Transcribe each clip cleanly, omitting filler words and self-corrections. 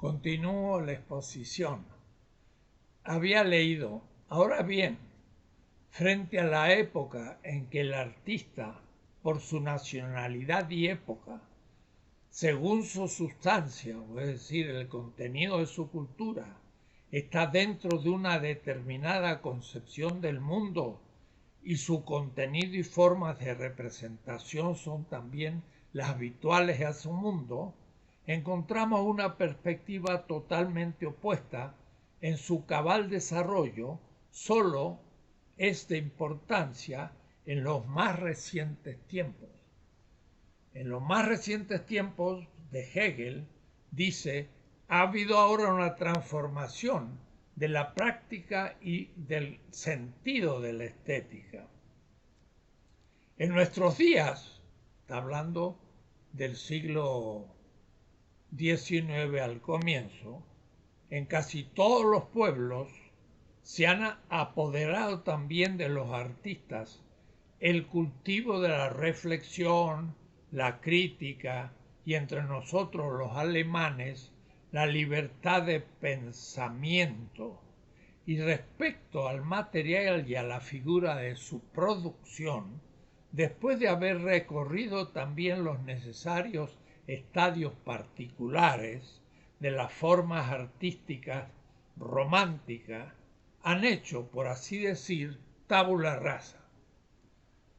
Continúo la exposición. Había leído, ahora bien, frente a la época en que el artista, por su nacionalidad y época, según su sustancia, es decir, el contenido de su cultura, está dentro de una determinada concepción del mundo y su contenido y formas de representación son también las habituales a su mundo, encontramos una perspectiva totalmente opuesta en su cabal desarrollo, solo es de importancia en los más recientes tiempos. En los más recientes tiempos de Hegel dice, ha habido ahora una transformación de la práctica y del sentido de la estética. En nuestros días, está hablando del siglo XIX al comienzo, en casi todos los pueblos se han apoderado también de los artistas el cultivo de la reflexión, la crítica y entre nosotros los alemanes la libertad de pensamiento. Y respecto al material y a la figura de su producción, después de haber recorrido también los necesarios estadios particulares de las formas artísticas románticas, han hecho, por así decir, tabula rasa.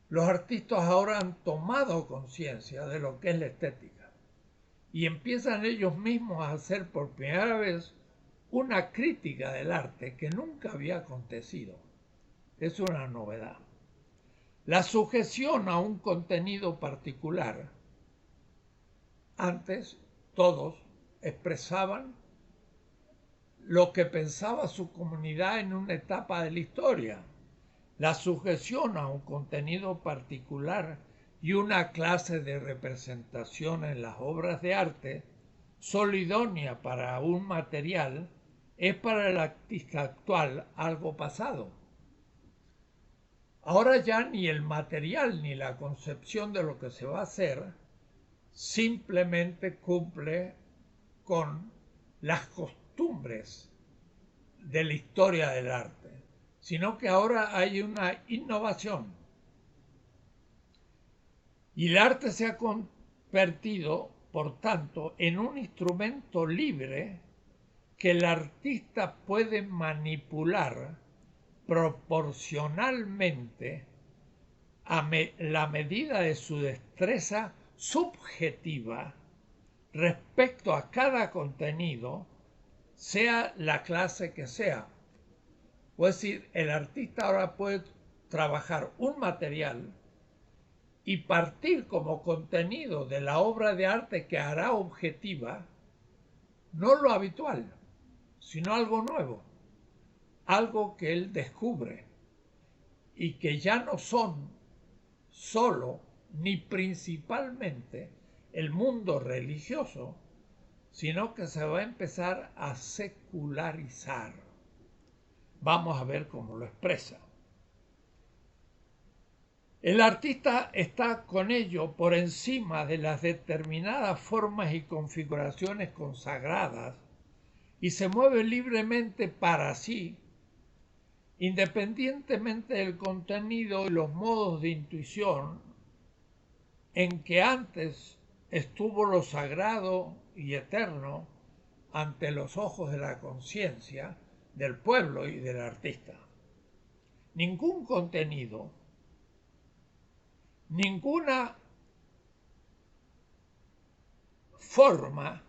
Los artistas ahora han tomado conciencia de lo que es la estética y empiezan ellos mismos a hacer por primera vez una crítica del arte que nunca había acontecido. Es una novedad. La sujeción a un contenido particular. Antes todos expresaban lo que pensaba su comunidad en una etapa de la historia. La sujeción a un contenido particular y una clase de representación en las obras de arte, solo idónea para un material, es para el artista actual algo pasado. Ahora ya ni el material ni la concepción de lo que se va a hacer simplemente cumple con las costumbres de la historia del arte, sino que ahora hay una innovación. Y el arte se ha convertido, por tanto, en un instrumento libre que el artista puede manipular proporcionalmente a la medida de su destreza subjetiva respecto a cada contenido, sea la clase que sea. Es decir, el artista ahora puede trabajar un material y partir como contenido de la obra de arte que hará objetiva, no lo habitual, sino algo nuevo, algo que él descubre y que ya no son solo ni principalmente el mundo religioso, sino que se va a empezar a secularizar. Vamos a ver cómo lo expresa. El artista está con ello por encima de las determinadas formas y configuraciones consagradas y se mueve libremente para sí, independientemente del contenido y los modos de intuición en que antes estuvo lo sagrado y eterno ante los ojos de la conciencia del pueblo y del artista. Ningún contenido, ninguna forma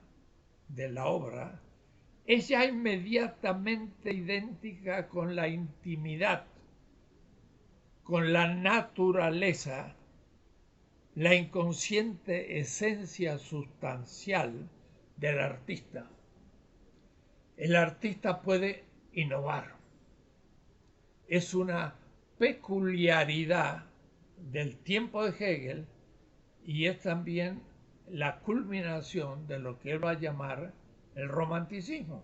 de la obra es ya inmediatamente idéntica con la intimidad, con la naturaleza, la inconsciente esencia sustancial del artista. El artista puede innovar. Es una peculiaridad del tiempo de Hegel y es también la culminación de lo que él va a llamar el romanticismo.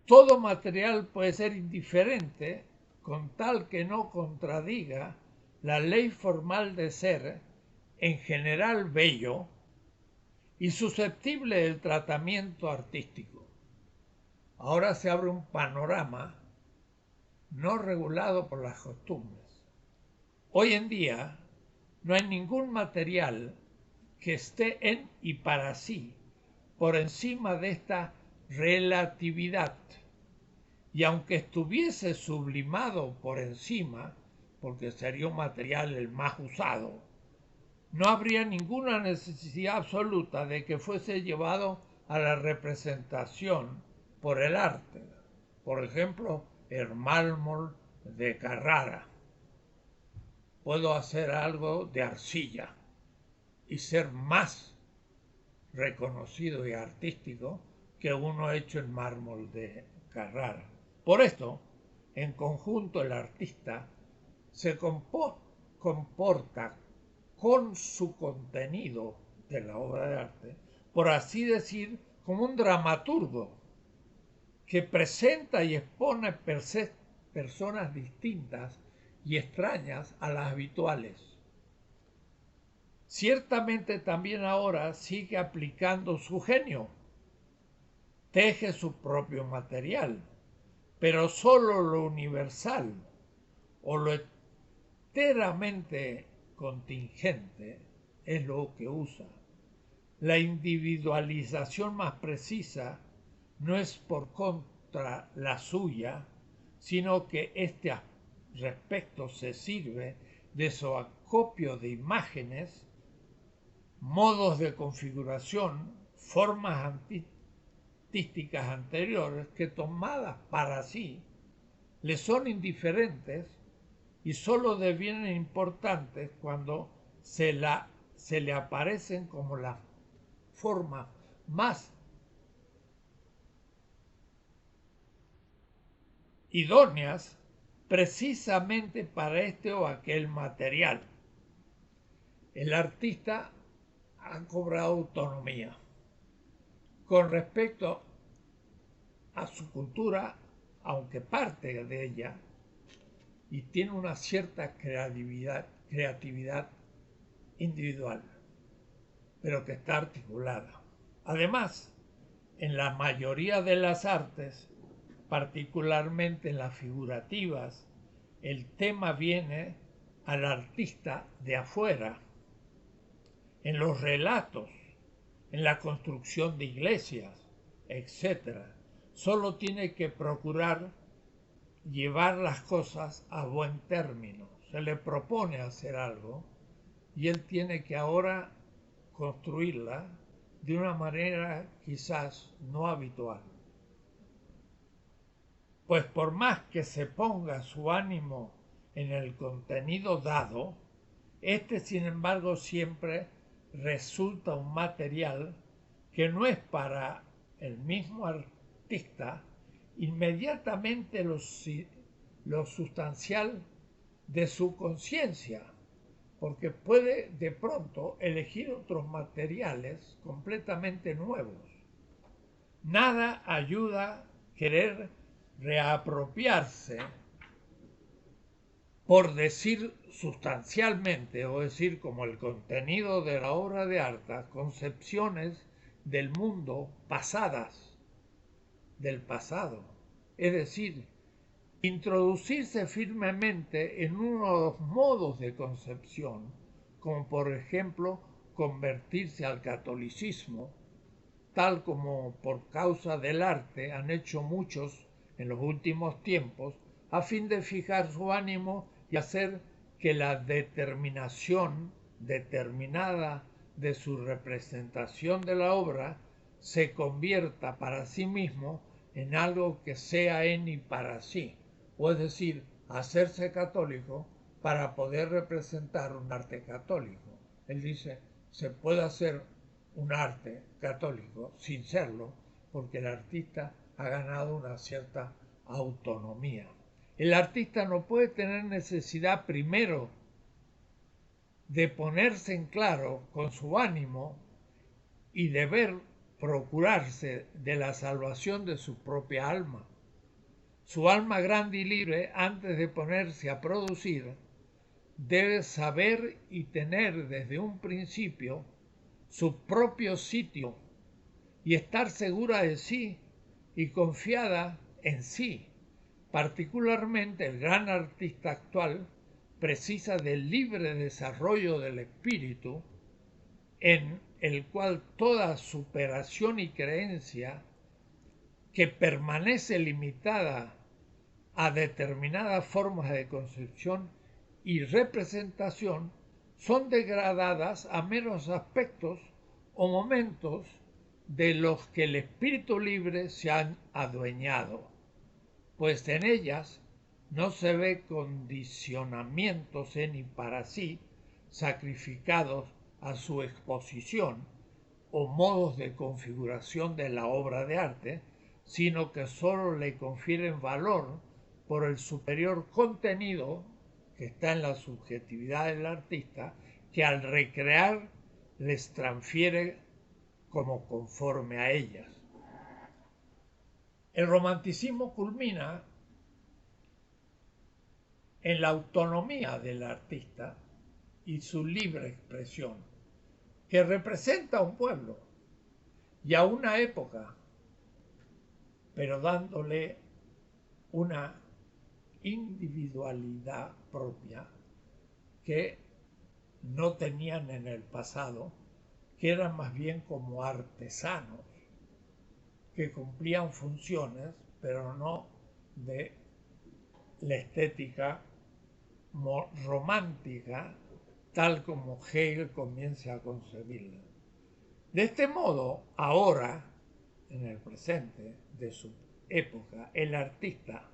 Todo material puede ser indiferente con tal que no contradiga la ley formal de ser en general bello y susceptible del tratamiento artístico. Ahora se abre un panorama no regulado por las costumbres. Hoy en día no hay ningún material que esté en y para sí por encima de esta relatividad. Y aunque estuviese sublimado por encima, porque sería un material el más usado, no habría ninguna necesidad absoluta de que fuese llevado a la representación por el arte. Por ejemplo, el mármol de Carrara. Puedo hacer algo de arcilla y ser más reconocido y artístico que uno hecho en mármol de Carrara. Por esto, en conjunto el artista se comporta con su contenido de la obra de arte, por así decir, como un dramaturgo que presenta y expone personas distintas y extrañas a las habituales. Ciertamente también ahora sigue aplicando su genio, teje su propio material, pero solo lo universal o lo enteramente contingente es lo que usa. La individualización más precisa no es por contra la suya, sino que este respecto se sirve de su acopio de imágenes, modos de configuración, formas artísticas anteriores que tomadas para sí le son indiferentes y solo devienen importantes cuando se le aparecen como las formas más idóneas precisamente para este o aquel material. El artista ha cobrado autonomía con respecto a su cultura, aunque parte de ella, y tiene una cierta creatividad individual, pero que está articulada. Además, en la mayoría de las artes, particularmente en las figurativas, el tema viene al artista de afuera. En los relatos, en la construcción de iglesias, etc. Solo tiene que procurar llevar las cosas a buen término. Se le propone hacer algo y él tiene que ahora construirla de una manera quizás no habitual. Pues por más que se ponga su ánimo en el contenido dado, este sin embargo siempre resulta un material que no es para el mismo artista inmediatamente lo sustancial de su conciencia, porque puede de pronto elegir otros materiales completamente nuevos. Nada ayuda a querer reapropiarse, por decir sustancialmente, o decir como el contenido de la obra de arte, concepciones del mundo pasadas, del pasado. Es decir, introducirse firmemente en unos modos de concepción, como por ejemplo convertirse al catolicismo, tal como por causa del arte han hecho muchos en los últimos tiempos, a fin de fijar su ánimo y hacer que la determinación determinada de su representación de la obra se convierta para sí mismo en algo que sea en y para sí, o es decir, hacerse católico para poder representar un arte católico. Él dice, se puede hacer un arte católico sin serlo, porque el artista ha ganado una cierta autonomía. El artista no puede tener necesidad primero de ponerse en claro con su ánimo y deber procurarse de la salvación de su propia alma. Su alma grande y libre, antes de ponerse a producir, debe saber y tener desde un principio su propio sitio y estar segura de sí y confiada en sí. Particularmente el gran artista actual precisa del libre desarrollo del espíritu en el cual toda superación y creencia que permanece limitada a determinadas formas de concepción y representación son degradadas a meros aspectos o momentos de los que el espíritu libre se han adueñado, pues en ellas no se ve condicionamientos en y para sí sacrificados a su exposición o modos de configuración de la obra de arte, sino que sólo le confieren valor por el superior contenido que está en la subjetividad del artista, que al recrear les transfiere como conforme a ellas. El romanticismo culmina en la autonomía del artista y su libre expresión, que representa a un pueblo y a una época, pero dándole una individualidad propia que no tenían en el pasado, que eran más bien como artesanos, que cumplían funciones, pero no de la estética romántica, tal como Hegel comienza a concebirla. De este modo, ahora, en el presente de su época, el artista,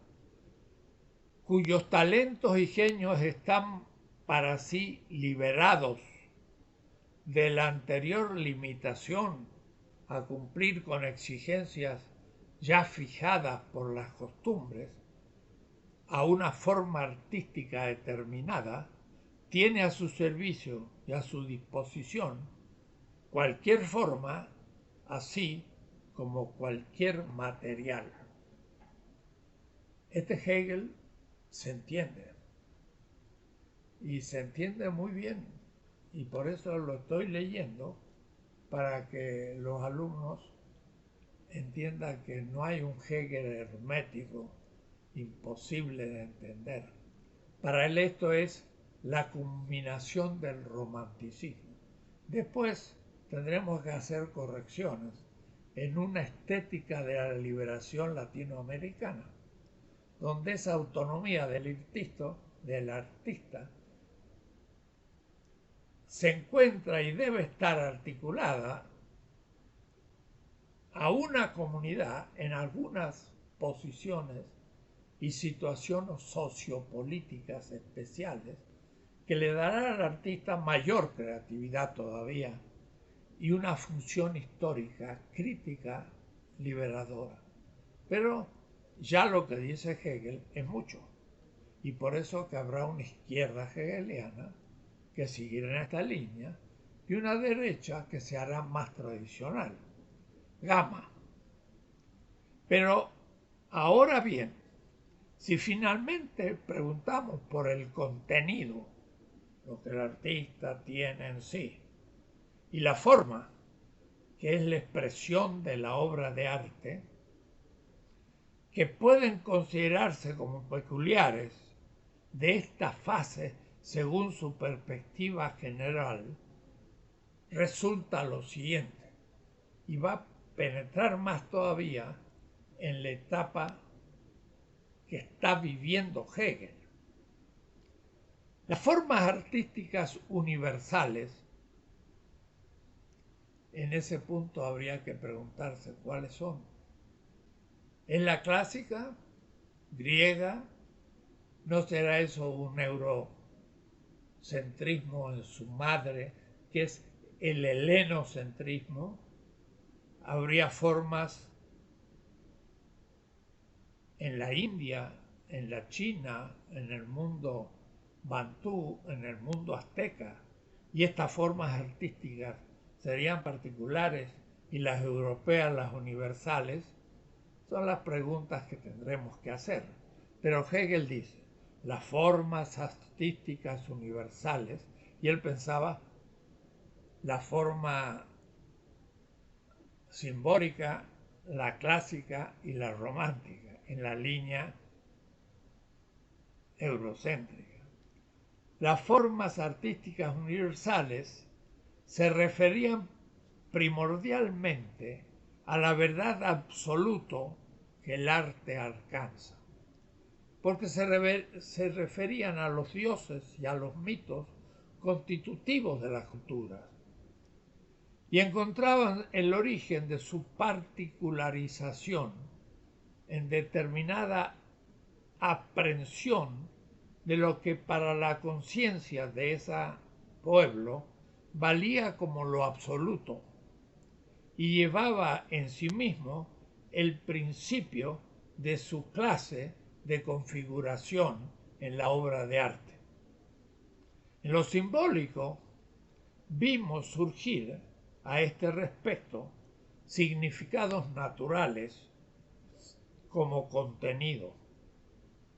cuyos talentos y genios están para sí liberados de la anterior limitación a cumplir con exigencias ya fijadas por las costumbres, a una forma artística determinada, tiene a su servicio y a su disposición cualquier forma, así como cualquier material. Este Hegel se entiende, y se entiende muy bien, y por eso lo estoy leyendo, para que los alumnos entiendan que no hay un Hegel hermético imposible de entender. Para él esto es la culminación del romanticismo. Después tendremos que hacer correcciones en una estética de la liberación latinoamericana, donde esa autonomía del artista se encuentra y debe estar articulada a una comunidad en algunas posiciones y situaciones sociopolíticas especiales que le dará al artista mayor creatividad todavía y una función histórica, crítica, liberadora. Pero ya lo que dice Hegel es mucho, y por eso que habrá una izquierda hegeliana que seguirá en esta línea y una derecha que se hará más tradicional, gama. Pero ahora bien, si finalmente preguntamos por el contenido, lo que el artista tiene en sí, y la forma, que es la expresión de la obra de arte, que pueden considerarse como peculiares de esta fase según su perspectiva general, resulta lo siguiente, y va a penetrar más todavía en la etapa que está viviendo Hegel. Las formas artísticas universales, en ese punto habría que preguntarse cuáles son. ¿Es la clásica, griega? ¿No será eso un eurocentrismo en su madre, que es el helenocentrismo? ¿Habría formas en la India, en la China, en el mundo bantú, en el mundo azteca? Y estas formas artísticas serían particulares y las europeas las universales. Son las preguntas que tendremos que hacer. Pero Hegel dice, las formas artísticas universales, y él pensaba la forma simbólica, la clásica y la romántica, en la línea eurocéntrica. Las formas artísticas universales se referían primordialmente a la verdad absoluta que el arte alcanza, porque se referían a los dioses y a los mitos constitutivos de las culturas, y encontraban el origen de su particularización en determinada aprehensión de lo que para la conciencia de ese pueblo valía como lo absoluto y llevaba en sí mismo el principio de su clase de configuración en la obra de arte. En lo simbólico vimos surgir a este respecto significados naturales como contenido,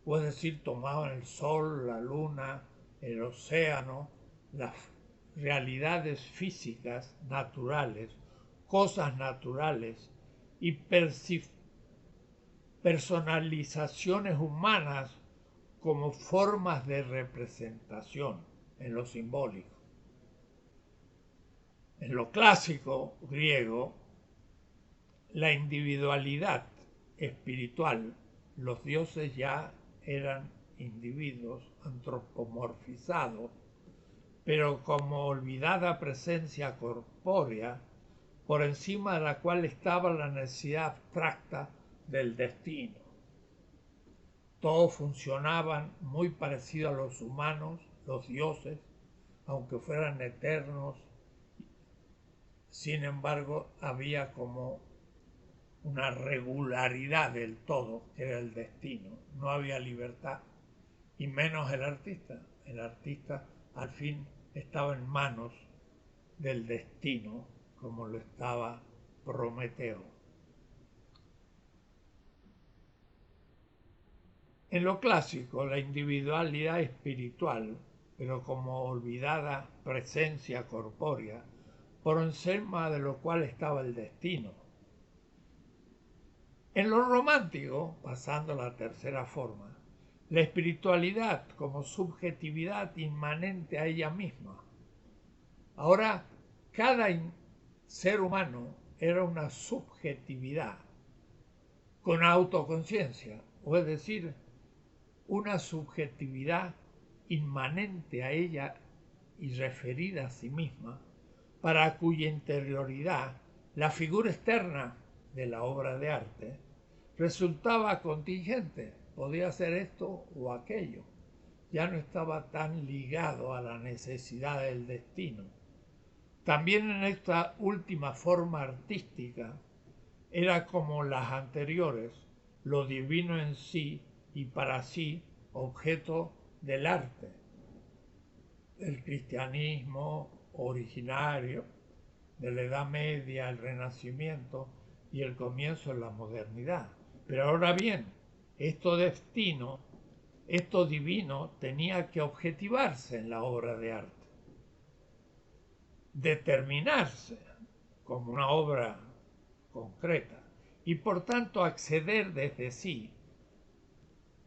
es decir, tomaban el sol, la luna, el océano, las realidades físicas naturales, cosas naturales y personalizaciones humanas como formas de representación en lo simbólico. En lo clásico griego, la individualidad espiritual, los dioses ya eran individuos antropomorfizados, pero como olvidada presencia corpórea, por encima de la cual estaba la necesidad abstracta del destino. Todos funcionaban muy parecido a los humanos, los dioses, aunque fueran eternos. Sin embargo, había como una regularidad del todo, que era el destino. No había libertad, y menos el artista. El artista al fin estaba en manos del destino, como lo estaba Prometeo. En lo clásico, la individualidad espiritual, pero como olvidada presencia corpórea, por encima de lo cual estaba el destino. En lo romántico, pasando a la tercera forma, la espiritualidad como subjetividad inmanente a ella misma. Ahora, cada ser humano era una subjetividad con autoconciencia, o es decir, una subjetividad inmanente a ella y referida a sí misma, para cuya interioridad la figura externa de la obra de arte resultaba contingente, podía ser esto o aquello, ya no estaba tan ligado a la necesidad del destino. También en esta última forma artística era como las anteriores, lo divino en sí y para sí objeto del arte, del cristianismo originario, de la Edad Media, el Renacimiento y el comienzo de la modernidad. Pero ahora bien, esto divino tenía que objetivarse en la obra de arte, determinarse como una obra concreta y por tanto acceder desde sí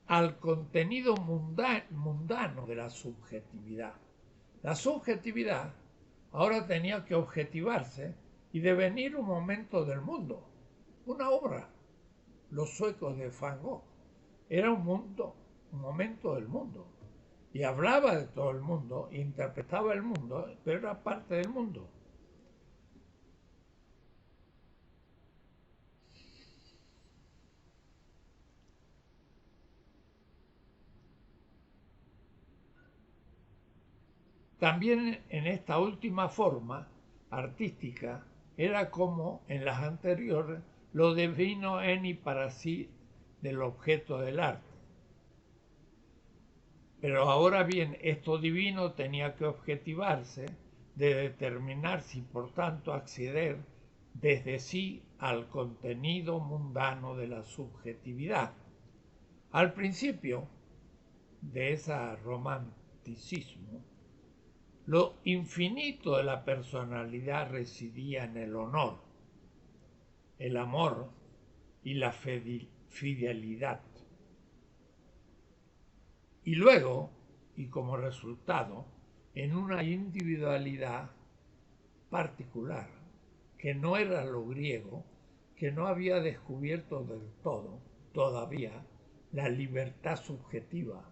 al contenido mundano de la subjetividad. La subjetividad ahora tenía que objetivarse y devenir un momento del mundo, una obra. Los suecos de Van Gogh era un momento del mundo, y hablaba de todo el mundo, interpretaba el mundo, pero era parte del mundo. También en esta última forma artística era como en las anteriores lo divino en y para sí del objeto del arte. Pero ahora bien, esto divino tenía que objetivarse, de determinarse y por tanto acceder desde sí al contenido mundano de la subjetividad. Al principio, de ese romanticismo, lo infinito de la personalidad residía en el honor, el amor y la fidelidad. Y luego, y como resultado, en una individualidad particular, que no era lo griego, que no había descubierto del todo, todavía, la libertad subjetiva.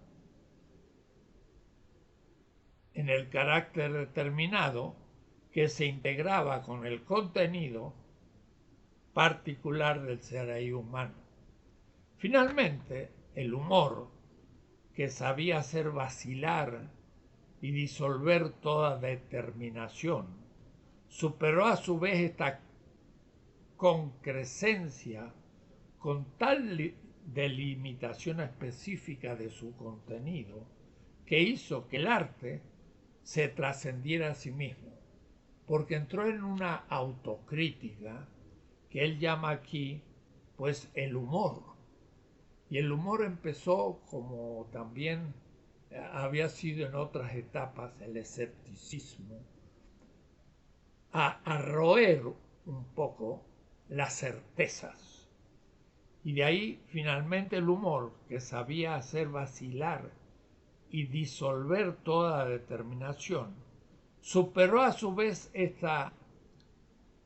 En el carácter determinado que se integraba con el contenido particular del ser ahí humano. Finalmente, el humor, que sabía hacer vacilar y disolver toda determinación, superó a su vez esta concrescencia con tal delimitación específica de su contenido que hizo que el arte se trascendiera a sí mismo, porque entró en una autocrítica que él llama aquí pues el humor. Y el humor empezó, como también había sido en otras etapas, el escepticismo, a roer un poco las certezas. Y de ahí finalmente el humor, que sabía hacer vacilar y disolver toda determinación, superó a su vez esta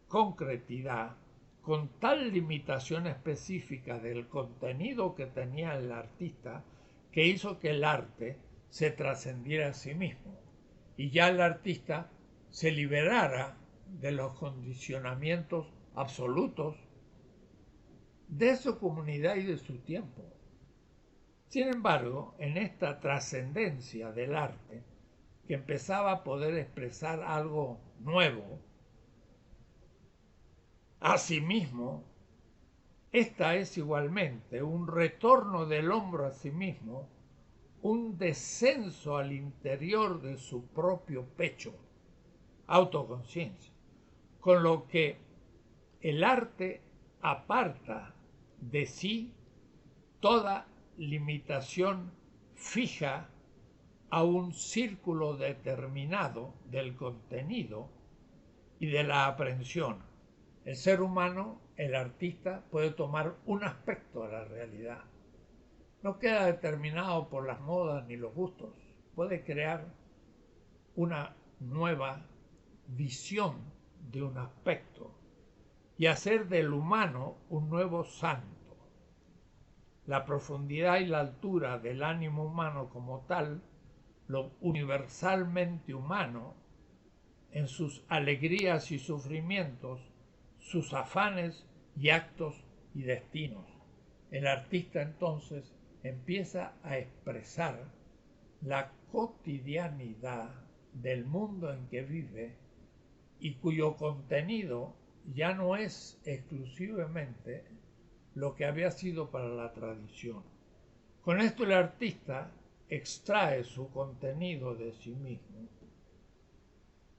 concretidad con tal limitación específica del contenido que tenía el artista que hizo que el arte se trascendiera a sí mismo y ya el artista se liberara de los condicionamientos absolutos de su comunidad y de su tiempo. Sin embargo, en esta trascendencia del arte, que empezaba a poder expresar algo nuevo, asimismo, esta es igualmente un retorno del hombre a sí mismo, un descenso al interior de su propio pecho, autoconciencia, con lo que el arte aparta de sí toda limitación fija a un círculo determinado del contenido y de la aprehensión. El ser humano, el artista, puede tomar un aspecto de la realidad. No queda determinado por las modas ni los gustos. Puede crear una nueva visión de un aspecto y hacer del humano un nuevo santo. La profundidad y la altura del ánimo humano como tal, lo universalmente humano, en sus alegrías y sufrimientos, sus afanes y actos y destinos. El artista entonces empieza a expresar la cotidianidad del mundo en que vive y cuyo contenido ya no es exclusivamente lo que había sido para la tradición. Con esto el artista extrae su contenido de sí mismo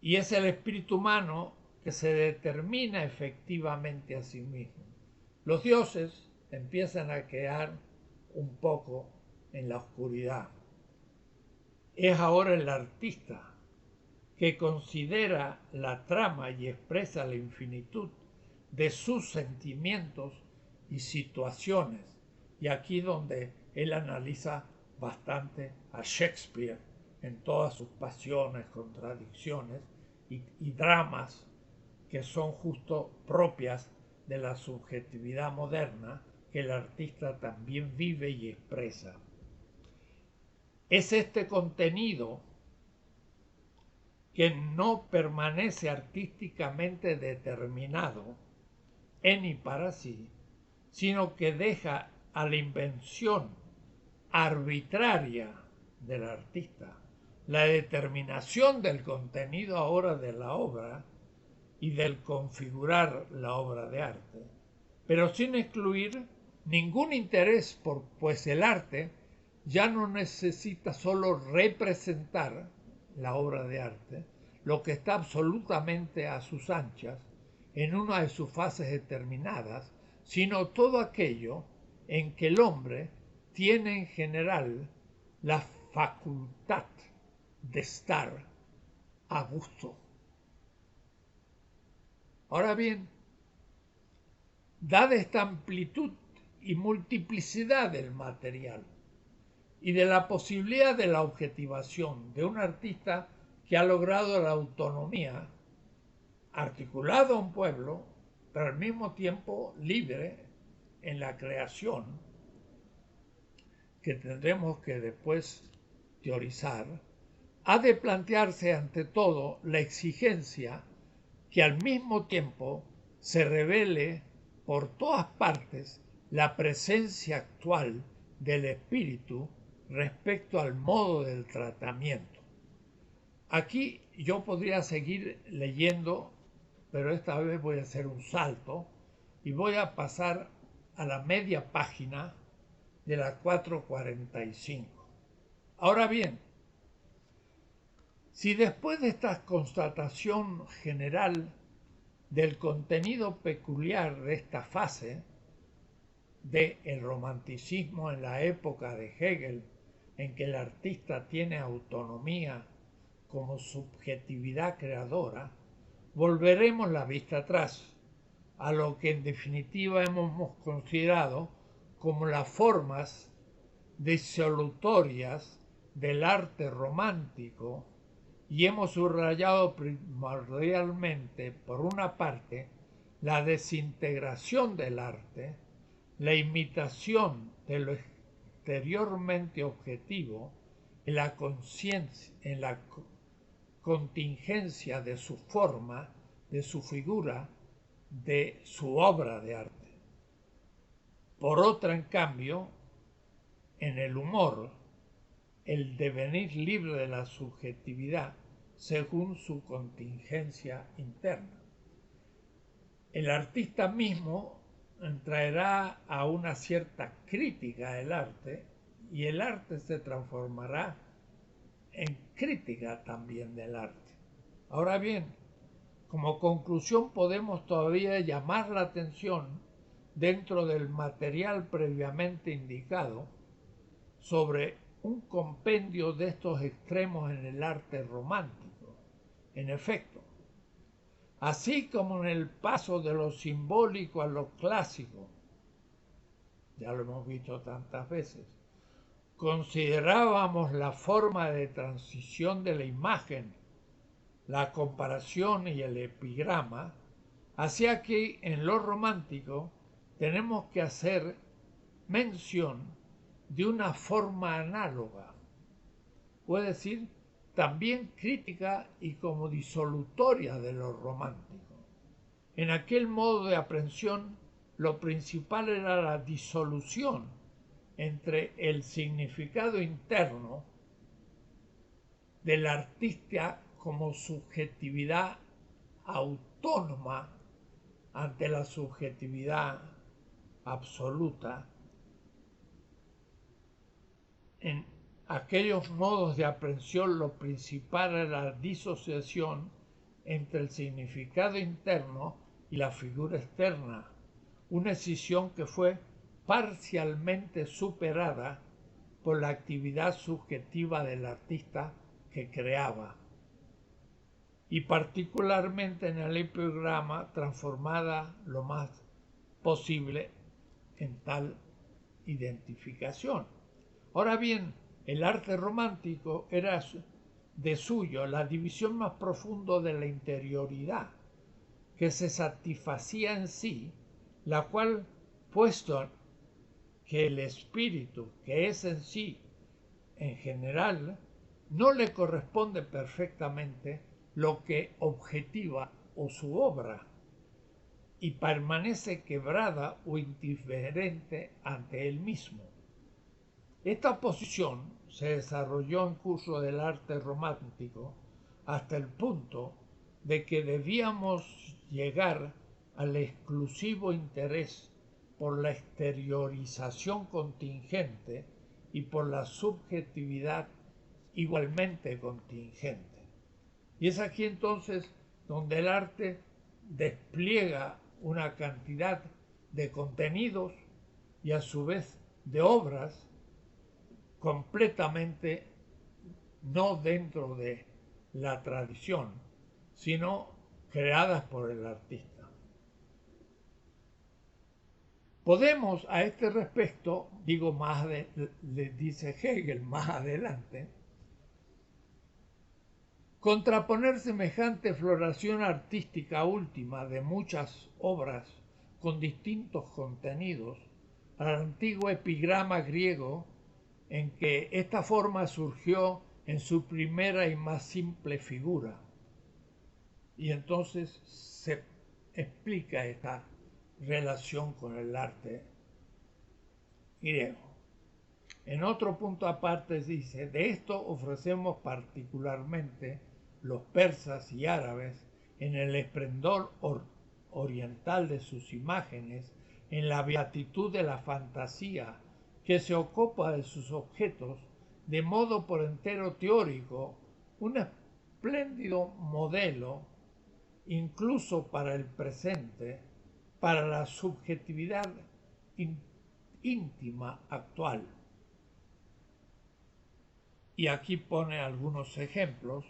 y es el espíritu humano que se determina efectivamente a sí mismo. Los dioses empiezan a quedar un poco en la oscuridad. Es ahora el artista que considera la trama y expresa la infinitud de sus sentimientos y situaciones. Y aquí donde él analiza bastante a Shakespeare en todas sus pasiones, contradicciones y dramas que son justo propias de la subjetividad moderna que el artista también vive y expresa. Es este contenido que no permanece artísticamente determinado en y para sí, sino que deja a la invención arbitraria del artista la determinación del contenido ahora de la obra y del configurar la obra de arte, pero sin excluir ningún interés pues el arte ya no necesita solo representar la obra de arte, lo que está absolutamente a sus anchas, en una de sus fases determinadas, sino todo aquello en que el hombre tiene en general la facultad de estar a gusto. Ahora bien, dada esta amplitud y multiplicidad del material y de la posibilidad de la objetivación de un artista que ha logrado la autonomía, articulado a un pueblo, pero al mismo tiempo libre en la creación, que tendremos que después teorizar, ha de plantearse ante todo la exigencia que al mismo tiempo se revele por todas partes la presencia actual del espíritu respecto al modo del tratamiento. Aquí yo podría seguir leyendo, pero esta vez voy a hacer un salto y voy a pasar a la media página de la 445. Ahora bien, si después de esta constatación general del contenido peculiar de esta fase del romanticismo en la época de Hegel, en que el artista tiene autonomía como subjetividad creadora, volveremos la vista atrás a lo que en definitiva hemos considerado como las formas disolutorias del arte romántico y hemos subrayado primordialmente, por una parte, la desintegración del arte, la imitación de lo exteriormente objetivo en la conciencia, en la contingencia de su forma, de su figura, de su obra de arte. Por otra, en cambio, en el humor, el devenir libre de la subjetividad según su contingencia interna. El artista mismo traerá a una cierta crítica del arte y el arte se transformará en crítica también del arte. Ahora bien, como conclusión podemos todavía llamar la atención dentro del material previamente indicado sobre un compendio de estos extremos en el arte romántico. En efecto, así como en el paso de lo simbólico a lo clásico, ya lo hemos visto tantas veces, considerábamos la forma de transición de la imagen, la comparación y el epigrama, hacia que en lo romántico tenemos que hacer mención de una forma análoga, es decir, también crítica y como disolutoria de lo romántico. En aquel modo de aprehensión, lo principal era la disolución entre el significado interno del artista como subjetividad autónoma ante la subjetividad absoluta, en aquellos modos de aprehensión lo principal era la disociación entre el significado interno y la figura externa, una escisión que fue parcialmente superada por la actividad subjetiva del artista que creaba, y particularmente en el epigrama transformada lo más posible en tal identificación. Ahora bien, el arte romántico era de suyo la división más profunda de la interioridad, que se satisfacía en sí, la cual, puesto que el espíritu, que es en sí, en general, no le corresponde perfectamente lo que objetiva o su obra, y permanece quebrada o indiferente ante él mismo. Esta posición se desarrolló en curso del arte romántico hasta el punto de que debíamos llegar al exclusivo interés por la exteriorización contingente y por la subjetividad igualmente contingente. Y es aquí entonces donde el arte despliega una cantidad de contenidos y a su vez de obras completamente no dentro de la tradición, sino creadas por el artista. Podemos a este respecto, digo dice Hegel más adelante, contraponer semejante floración artística última de muchas obras con distintos contenidos al antiguo epigrama griego en que esta forma surgió en su primera y más simple figura. Y entonces se explica esta relación con el arte griego. En otro punto aparte dice, de esto ofrecemos particularmente los persas y árabes en el esplendor oriental de sus imágenes, en la beatitud de la fantasía que se ocupa de sus objetos de modo por entero teórico, un espléndido modelo incluso para el presente, para la subjetividad íntima actual. Y aquí pone algunos ejemplos.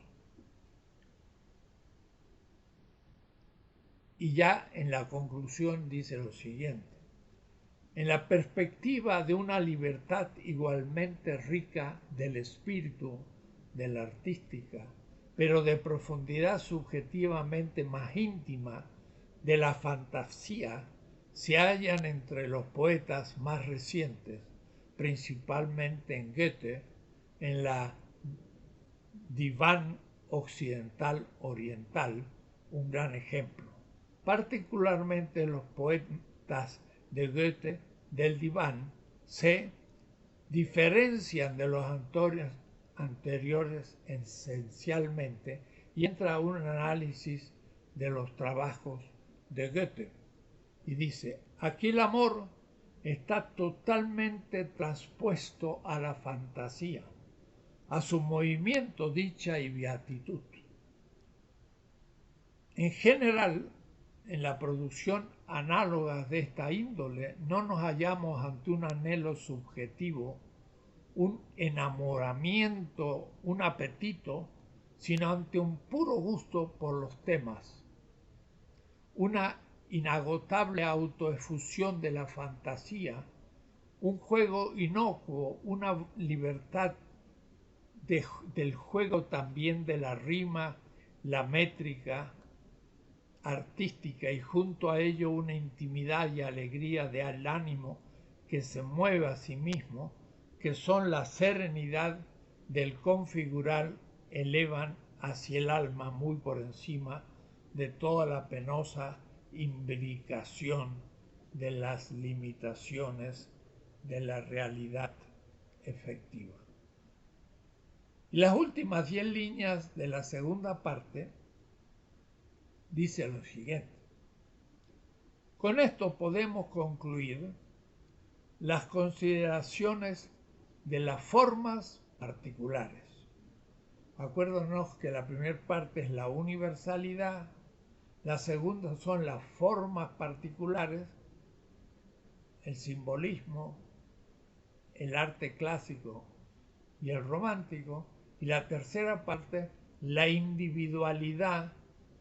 Y ya en la conclusión dice lo siguiente. En la perspectiva de una libertad igualmente rica del espíritu, de la artística, pero de profundidad subjetivamente más íntima de la fantasía, se hallan entre los poetas más recientes, principalmente en Goethe, en la Diván occidental oriental, un gran ejemplo. Particularmente los poetas de Goethe del Diván se diferencian de los anteriores esencialmente y entra un análisis de los trabajos de Goethe. Y dice, aquí el amor está totalmente traspuesto a la fantasía, a su movimiento, dicha y beatitud. En general, en la producción análoga de esta índole, no nos hallamos ante un anhelo subjetivo, un enamoramiento, un apetito, sino ante un puro gusto por los temas, una inagotable autoefusión de la fantasía, un juego inocuo, una libertad del juego también de la rima, la métrica artística y junto a ello una intimidad y alegría del ánimo que se mueve a sí mismo, que son la serenidad del configurar, elevan hacia el alma muy por encima de toda la penosa imbricación de las limitaciones de la realidad efectiva. Y las últimas 10 líneas de la segunda parte dice lo siguiente. Con esto podemos concluir las consideraciones de las formas particulares. Acuérdanos que la primera parte es la universalidad, la segunda son las formas particulares, el simbolismo, el arte clásico y el romántico, y la tercera parte, la individualidad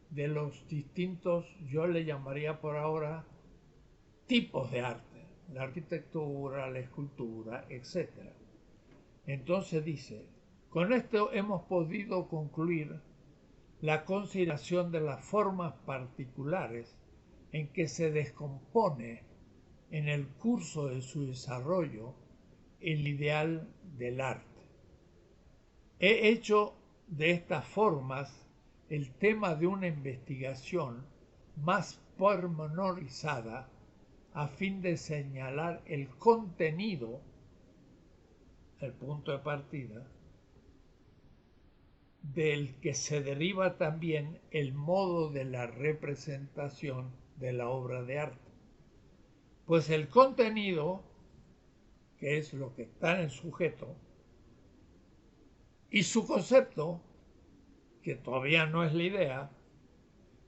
de los distintos, yo le llamaría por ahora, tipos de arte, la arquitectura, la escultura, etc. Entonces dice, con esto hemos podido concluir la consideración de las formas particulares en que se descompone en el curso de su desarrollo el ideal del arte. He hecho de estas formas el tema de una investigación más pormenorizada a fin de señalar el contenido, el punto de partida, del que se deriva también el modo de la representación de la obra de arte. Pues el contenido, que es lo que está en el sujeto, y su concepto, que todavía no es la idea,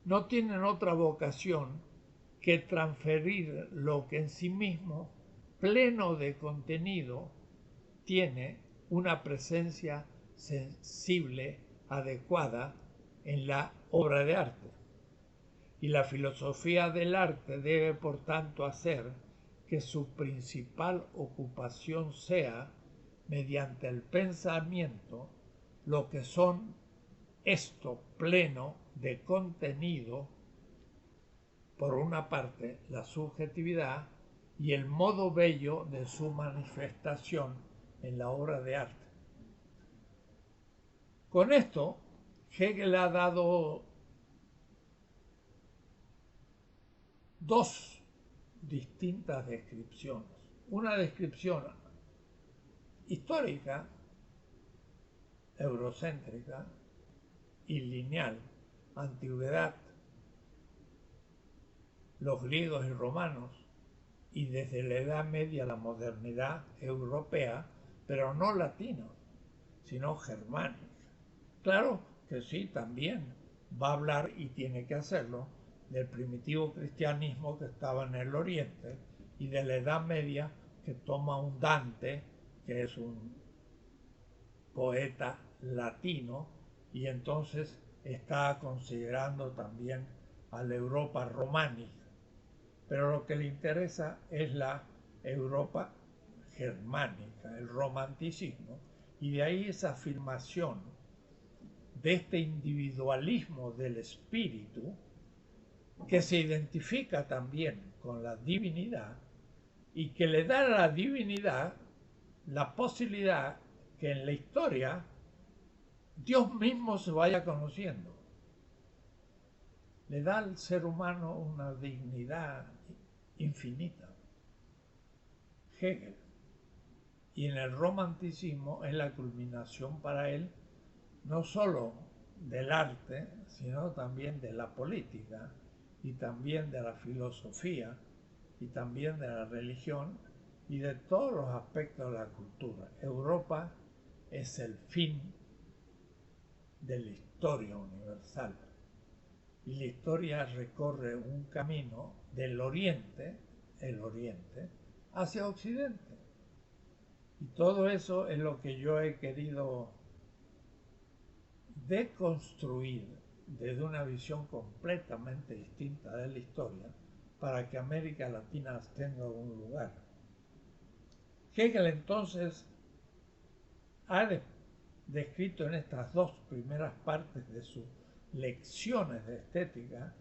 no tienen otra vocación que transferir lo que en sí mismo, pleno de contenido, tiene una presencia sensible adecuada en la obra de arte. Y la filosofía del arte debe, por tanto, hacer que su principal ocupación sea, mediante el pensamiento, lo que son esto pleno de contenido, por una parte, la subjetividad y el modo bello de su manifestación en la obra de arte. Con esto, Hegel ha dado dos distintas descripciones. Una descripción histórica, eurocéntrica y lineal, antigüedad, los griegos y romanos, y desde la Edad Media la modernidad europea, pero no latina, sino germánica. Claro que sí, también va a hablar, y tiene que hacerlo, del primitivo cristianismo que estaba en el Oriente y de la Edad Media que toma un Dante, que es un poeta latino, y entonces está considerando también a la Europa románica. Pero lo que le interesa es la Europa germánica, el romanticismo, y de ahí esa afirmación de este individualismo del espíritu que se identifica también con la divinidad y que le da a la divinidad la posibilidad que en la historia Dios mismo se vaya conociendo. Le da al ser humano una dignidad infinita. Hegel. Y en el romanticismo es la culminación para él no sólo del arte, sino también de la política y también de la filosofía y también de la religión y de todos los aspectos de la cultura. Europa es el fin de la historia universal y la historia recorre un camino del oriente, el oriente, hacia occidente. Y todo eso es lo que yo he querido deconstruir desde una visión completamente distinta de la historia para que América Latina tenga un lugar. Hegel entonces ha descrito en estas dos primeras partes de sus lecciones de estética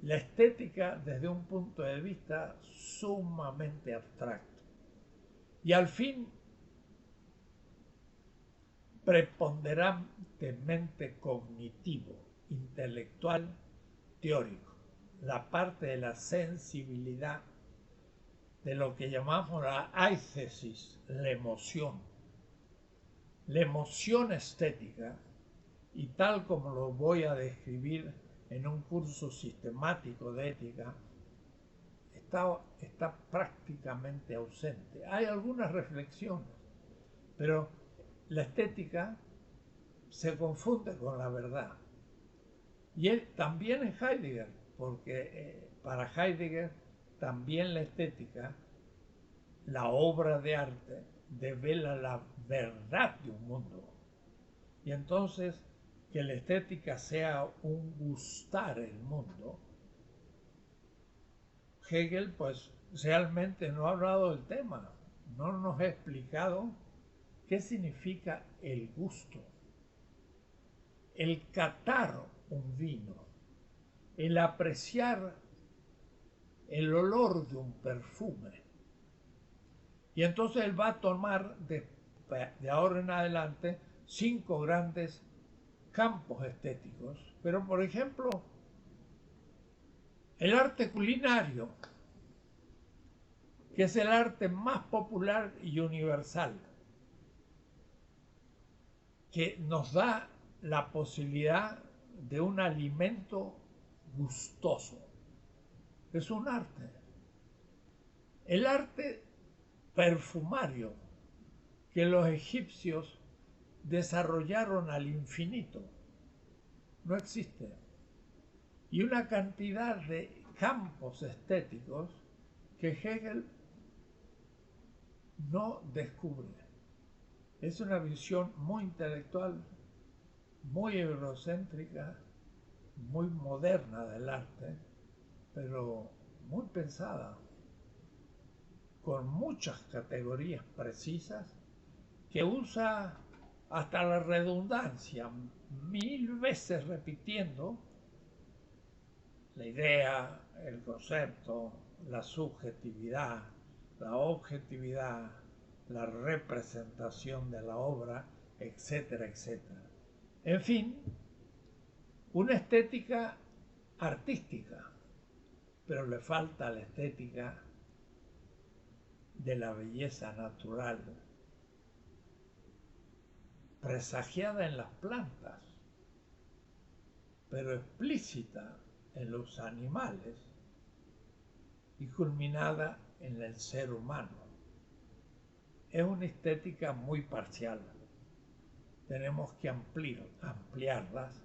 la estética desde un punto de vista sumamente abstracto y al fin preponderantemente cognitivo, intelectual, teórico, la parte de la sensibilidad, de lo que llamamos la aithesis, la emoción estética, y tal como lo voy a describir en un curso sistemático de ética, está prácticamente ausente. Hay algunas reflexiones, pero la estética se confunde con la verdad. Y también en Heidegger, porque para Heidegger también la estética, la obra de arte, devela la verdad de un mundo. Y entonces que la estética sea un gustar el mundo, Hegel pues realmente no ha hablado del tema, no nos ha explicado qué significa el gusto, el catar un vino, el apreciar el olor de un perfume. Y entonces él va a tomar de ahora en adelante 5 grandes campos estéticos. Pero por ejemplo, el arte culinario, que es el arte más popular y universal, que nos da la posibilidad de un alimento gustoso. Es un arte. El arte perfumario que los egipcios desarrollaron al infinito no existe. Y una cantidad de campos estéticos que Hegel no descubre. Es una visión muy intelectual, muy eurocéntrica, muy moderna del arte, pero muy pensada, con muchas categorías precisas, que usa hasta la redundancia, 1000 veces repitiendo la idea, el concepto, la subjetividad, la objetividad, la representación de la obra, etcétera, etcétera. En fin, una estética artística, pero le falta la estética de la belleza natural, presagiada en las plantas, pero explícita en los animales y culminada en el ser humano. Es una estética muy parcial. Tenemos que ampliarlas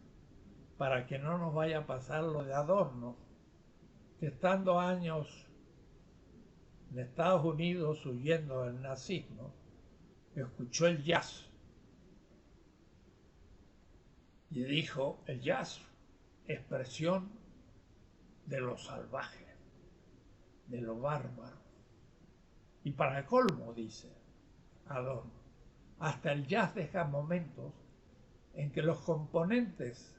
para que no nos vaya a pasar lo de Adorno, que estando años en Estados Unidos huyendo del nazismo, escuchó el jazz y dijo: el jazz, expresión de lo salvaje, de lo bárbaro. Y para colmo, dice Adorno, hasta el jazz deja momentos en que los componentes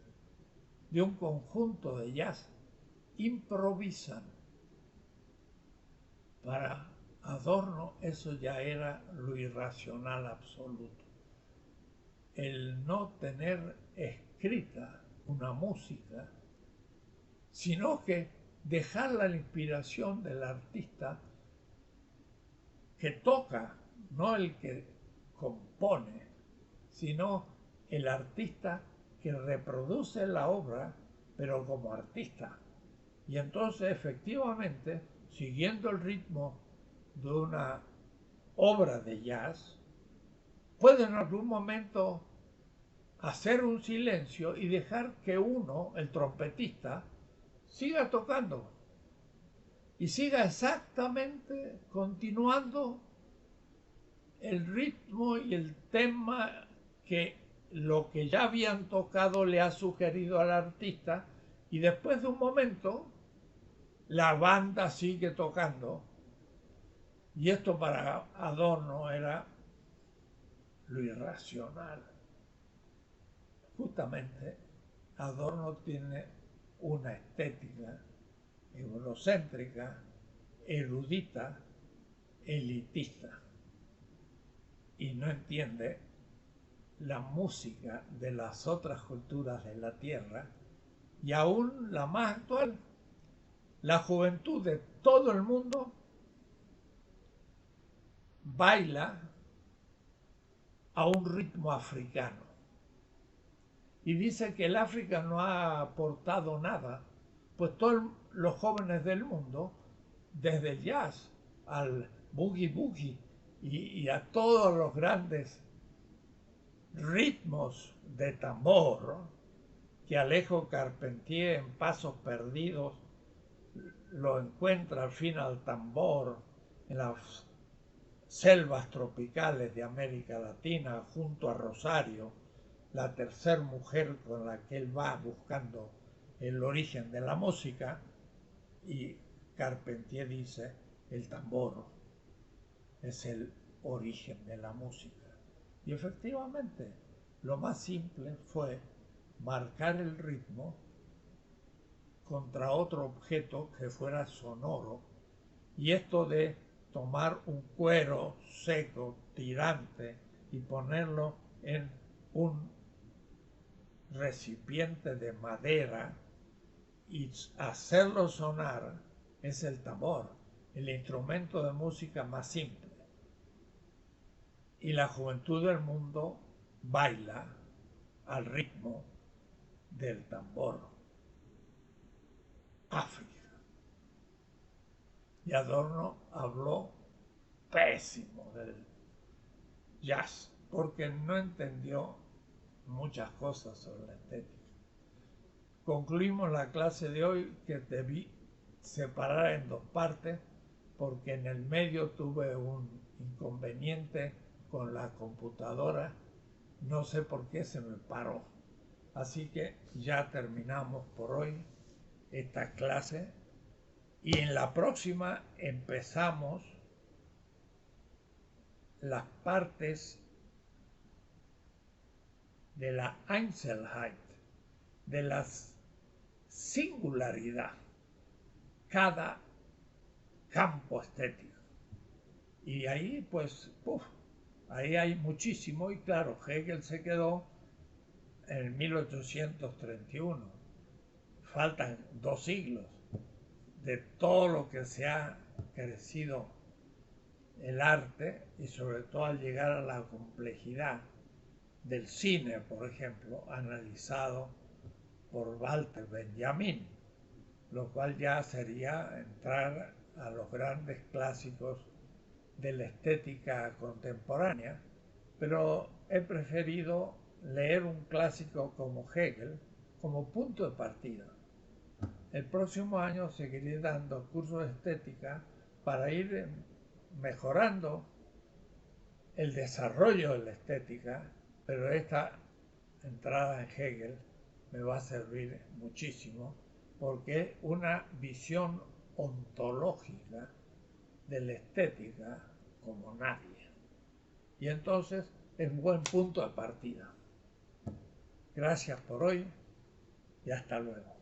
de un conjunto de jazz improvisan. Para Adorno eso ya era lo irracional absoluto. El no tener escrita una música, sino que dejarla a la inspiración del artista que toca, no el que compone, sino el artista que reproduce la obra, pero como artista. Y entonces, efectivamente, siguiendo el ritmo de una obra de jazz, puede en algún momento hacer un silencio y dejar que uno, el trompetista, siga tocando y siga exactamente continuando el ritmo y el tema que lo que ya habían tocado le ha sugerido al artista, y después de un momento la banda sigue tocando. Y esto para Adorno era lo irracional. Justamente Adorno tiene una estética eurocéntrica, erudita, elitista, y no entiende la música de las otras culturas de la tierra, y aún la más actual. La juventud de todo el mundo baila a un ritmo africano y dice que el África no ha aportado nada, pues todos los jóvenes del mundo, desde el jazz al boogie boogie y a todos los grandes ritmos de tambor que Alejo Carpentier en Pasos Perdidos lo encuentra al fin al tambor en las selvas tropicales de América Latina, junto a Rosario, la tercera mujer con la que él va buscando el origen de la música, y Carpentier dice: el tambor es el origen de la música. Y efectivamente, lo más simple fue marcar el ritmo contra otro objeto que fuera sonoro, y esto de tomar un cuero seco, tirante, y ponerlo en un recipiente de madera y hacerlo sonar, es el tambor, el instrumento de música más simple. Y la juventud del mundo baila al ritmo del tambor. África. Y Adorno habló pésimo del jazz porque no entendió muchas cosas sobre la estética. Concluimos la clase de hoy, que debí separar en dos partes porque en el medio tuve un inconveniente con la computadora, no sé por qué se me paró. Así que ya terminamos por hoy esta clase y en la próxima empezamos las partes de la Einzelheit, de la singularidad, cada campo estético. Y ahí pues, ahí hay muchísimo y claro, Hegel se quedó en 1831. Faltan 2 siglos de todo lo que se ha crecido el arte y sobre todo al llegar a la complejidad del cine, por ejemplo, analizado por Walter Benjamin, lo cual ya sería entrar a los grandes clásicos de la estética contemporánea, pero he preferido leer un clásico como Hegel como punto de partida. El próximo año seguiré dando cursos de estética para ir mejorando el desarrollo de la estética, pero esta entrada en Hegel me va a servir muchísimo porque es una visión ontológica de la estética como nadie. Y entonces es un buen punto de partida. Gracias por hoy y hasta luego.